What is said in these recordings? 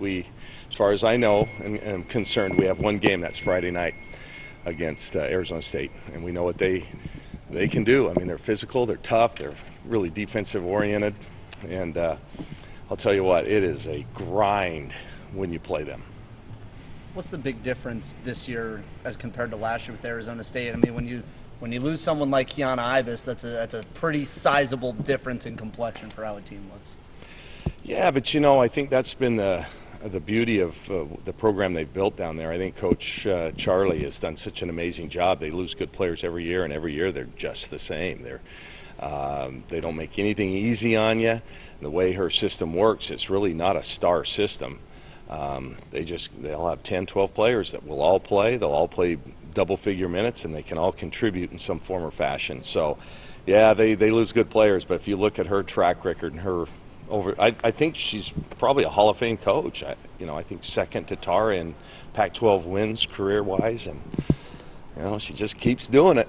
we, as far as I know and am concerned, we have one game. That's Friday night against Arizona State, and we know what they can do. I mean, they're physical, they're tough, they're really defensive oriented, and I'll tell you what, it is a grind when you play them. What's the big difference this year as compared to last year with Arizona State? I mean, when you lose someone like Kiana Ibis, that's a pretty sizable difference in complexion for how a team looks. Yeah, but you know, I think that's been the beauty of the program they've built down there. I think Coach Charlie has done such an amazing job. They lose good players every year, and every year they're just the same. They don't make anything easy on you. The way her system works, it's really not a star system. They'll have 10, 12 players that will all play. They'll all play double-figure minutes, and they can all contribute in some form or fashion. So, yeah, they lose good players, but if you look at her track record and her I think she's probably a Hall of Fame coach. I think second to Tara in Pac-12 wins career-wise, and she just keeps doing it.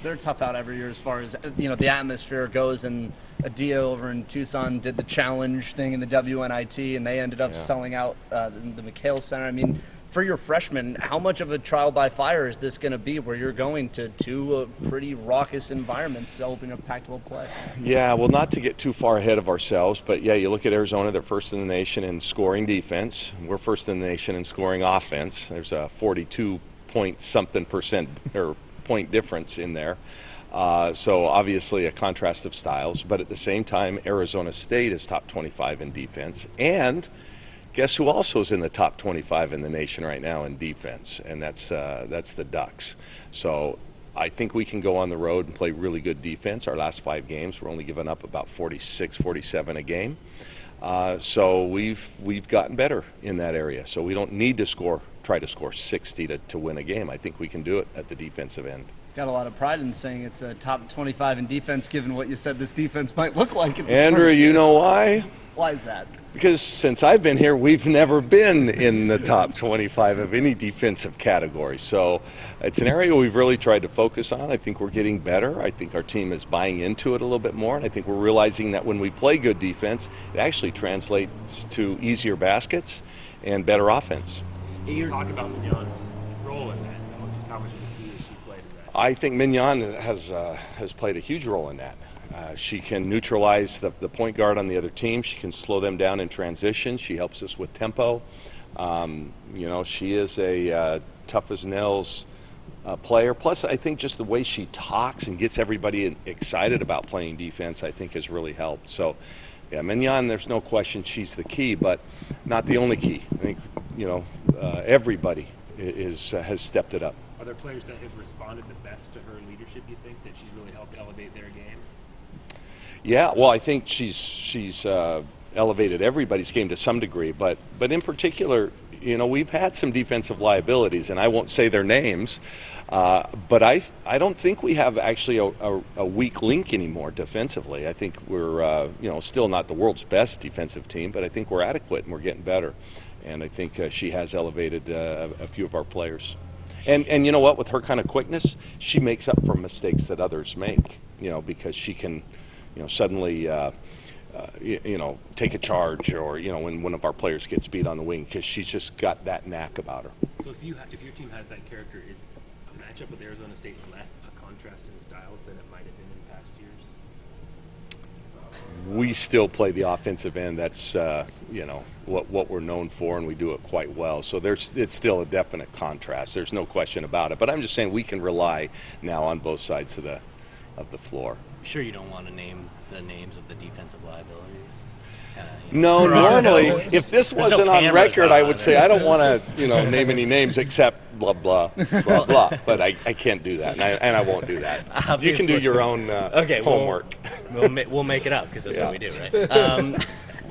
They're tough out every year as far as the atmosphere goes, and Adia over in Tucson did the challenge thing in the WNIT, and they ended up selling out the McHale Center. I mean, for your freshmen, how much of a trial by fire is this going to be, where you're going to two pretty raucous environments to open up Pac-12 play? Yeah, well, not to get too far ahead of ourselves, but yeah, you look at Arizona, they're first in the nation in scoring defense. We're first in the nation in scoring offense. There's a 42-point-something% or point difference in there. So obviously a contrast of styles, but at the same time, Arizona State is top 25 in defense, and guess who also is in the top 25 in the nation right now in defense, and that's the Ducks. So I think we can go on the road and play really good defense. Our last 5 games, we're only giving up about 46, 47 a game. So we've gotten better in that area. So we don't need to try to score 60 to win a game. I think we can do it at the defensive end. Got a lot of pride in saying it's a top 25 in defense, given what you said this defense might look like. Andrew, you know why? Why is that? Because since I've been here, we've never been in the top 25 of any defensive category. So it's an area we've really tried to focus on. I think we're getting better. I think our team is buying into it a little bit more. And I think we're realizing that when we play good defense, it actually translates to easier baskets and better offense. You talk about Minyon's role in that. Just how much of a key has she played in that? I think Minyon has played a huge role in that. She can neutralize the point guard on the other team. She can slow them down in transition. She helps us with tempo. She is a tough as nails player. Plus, I think just the way she talks and gets everybody excited about playing defense, I think has really helped. So, yeah, Minyon, there's no question she's the key, but not the only key. I think, everybody has stepped it up. Are there players that have responded the best to her leadership, you think, that she's really helped elevate their game? Yeah, well, I think she's elevated everybody's game to some degree, but in particular, we've had some defensive liabilities, and I won't say their names, but I don't think we have actually a weak link anymore defensively. I think we're still not the world's best defensive team, but I think we're adequate and we're getting better, and I think she has elevated a few of our players. And you know what? With her kind of quickness, she makes up for mistakes that others make. Because she can, suddenly, take a charge, or when one of our players gets beat on the wing, because she's just got that knack about her. So if your team has that character, is a matchup with Arizona State less a contrast in styles than it might have been in past years? We still play the offensive end. That's what we're known for, and we do it quite well. So it's still a definite contrast. There's no question about it. But I'm just saying we can rely now on both sides of the floor. Sure, you don't want to name the names of the defensive liabilities. No, normally, if this wasn't on record, I would say I don't want to, name any names except blah blah blah blah. But I can't do that, and I won't do that. Obviously. You can do your own homework. We'll make it up, because that's what we do, right?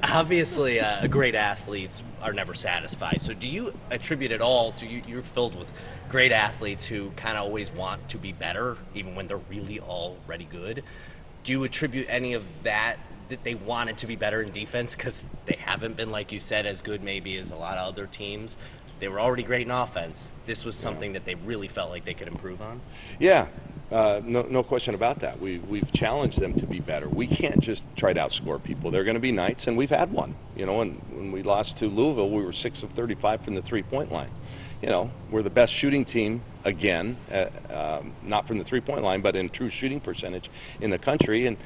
Obviously, great athletes are never satisfied. So do you attribute it all to you're filled with great athletes who kind of always want to be better, even when they're really already good? Do you attribute any of that they wanted to be better in defense because they haven't been, like you said, as good maybe as a lot of other teams? They were already great in offense. This was something that they really felt like they could improve on? Yeah. No question about that. We've challenged them to be better. We can't just try to outscore people. There are going to be nights, and we've had one. You know, and when we lost to Louisville, we were 6 of 35 from the three-point line. You know, we're the best shooting team again, not from the three-point line, but in true shooting percentage in the country. And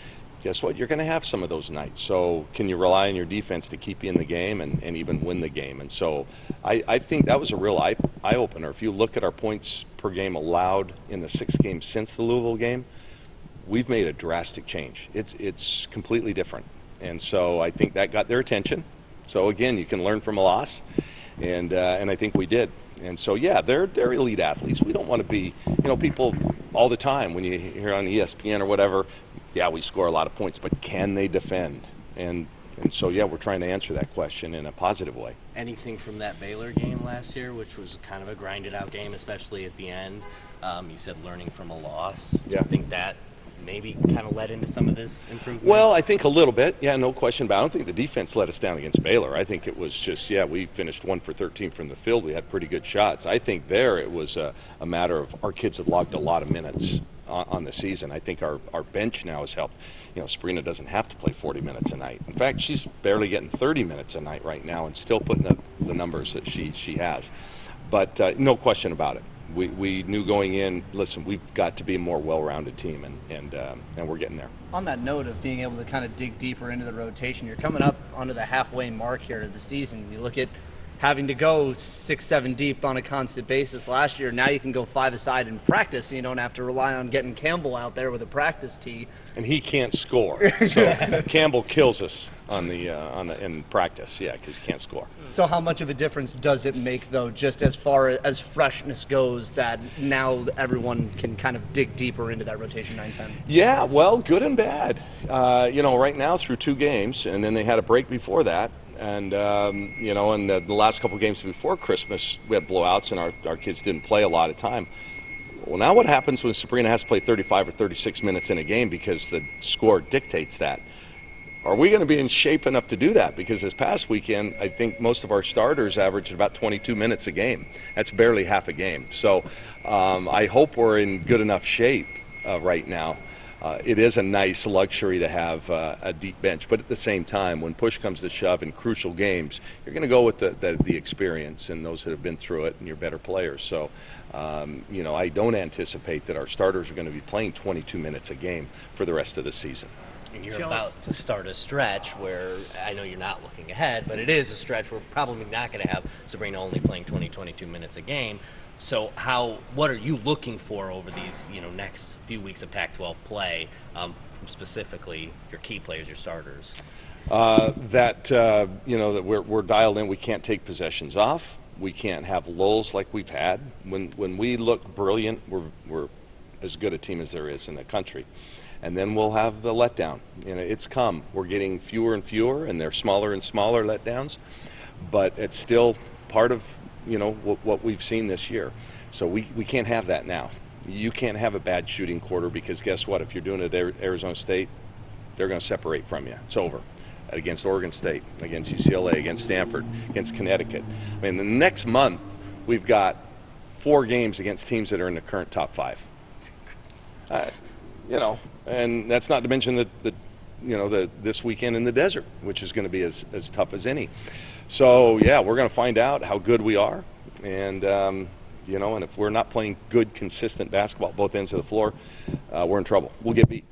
guess what? You're going to have some of those nights. So can you rely on your defense to keep you in the game and even win the game? And so I think that was a real eye-opener. If you look at our points per game allowed in the 6 games since the Louisville game, we've made a drastic change. It's completely different. And so I think that got their attention. So again, you can learn from a loss, and I think we did. And so yeah, they're elite athletes. We don't want to be, you know, people all the time when you hear on ESPN or whatever, yeah, we score a lot of points, but can they defend? And so yeah, we're trying to answer that question in a positive way. Anything from that Baylor game last year, which was kind of a grinded out game, especially at the end? You said learning from a loss. Do Yeah. you think that maybe kind of led into some of this improvement? Well, I think a little bit. Yeah, no question. But I don't think the defense let us down against Baylor. I think it was just, yeah, we finished 1 for 13 from the field. We had pretty good shots. I think there it was a matter of our kids had logged a lot of minutes on the season. I think our bench now has helped. You know, Sabrina doesn't have to play 40 minutes a night. In fact, she's barely getting 30 minutes a night right now and still putting up the numbers that she has. But no question about it. We knew going in, listen, we've got to be a more well-rounded team, and we're getting there. On that note of being able to kind of dig deeper into the rotation, you're coming up onto the halfway mark here of the season. You look at having to go 6-7 deep on a constant basis last year. Now you can go 5 aside in practice, and you don't have to rely on getting Campbell out there with a practice tee. And he can't score, so Campbell kills us in practice, yeah, because he can't score. So how much of a difference does it make, though, just as far as freshness goes, that now everyone can kind of dig deeper into that rotation 9-10? Yeah, well, good and bad. You know, right now through 2 games, and then they had a break before that. And, you know, in the last couple games before Christmas, we had blowouts and our kids didn't play a lot of time. Well, now what happens when Sabrina has to play 35 or 36 minutes in a game because the score dictates that? Are we going to be in shape enough to do that? Because this past weekend, I think most of our starters averaged about 22 minutes a game. That's barely half a game. So I hope we're in good enough shape right now. It is a nice luxury to have a deep bench, but at the same time, when push comes to shove in crucial games, you're going to go with the experience and those that have been through it and your better players. So, you know, I don't anticipate that our starters are going to be playing 22 minutes a game for the rest of the season. And you're about to start a stretch where I know you're not looking ahead, but it is a stretch where we're probably not going to have Sabrina only playing 22 minutes a game. So what are you looking for over these, you know, next few weeks of Pac-12 play, from specifically your key players, your starters? You know, that we're dialed in. We can't take possessions off. We can't have lulls like we've had. When we look brilliant, we're as good a team as there is in the country. And then we'll have the letdown. You know, it's come. We're getting fewer and fewer, and they're smaller and smaller letdowns. But it's still part of, you know, what we've seen this year. So we can't have that now. You can't have a bad shooting quarter because guess what? If you're doing it at Arizona State, they're going to separate from you. It's over. Against Oregon State, against UCLA, against Stanford, against Connecticut. I mean, the next month we've got 4 games against teams that are in the current top 5. You know, and that's not to mention this weekend in the desert, which is going to be as tough as any. So yeah, we're going to find out how good we are, and you know, and if we're not playing good, consistent basketball at both ends of the floor, we're in trouble. We'll get beat.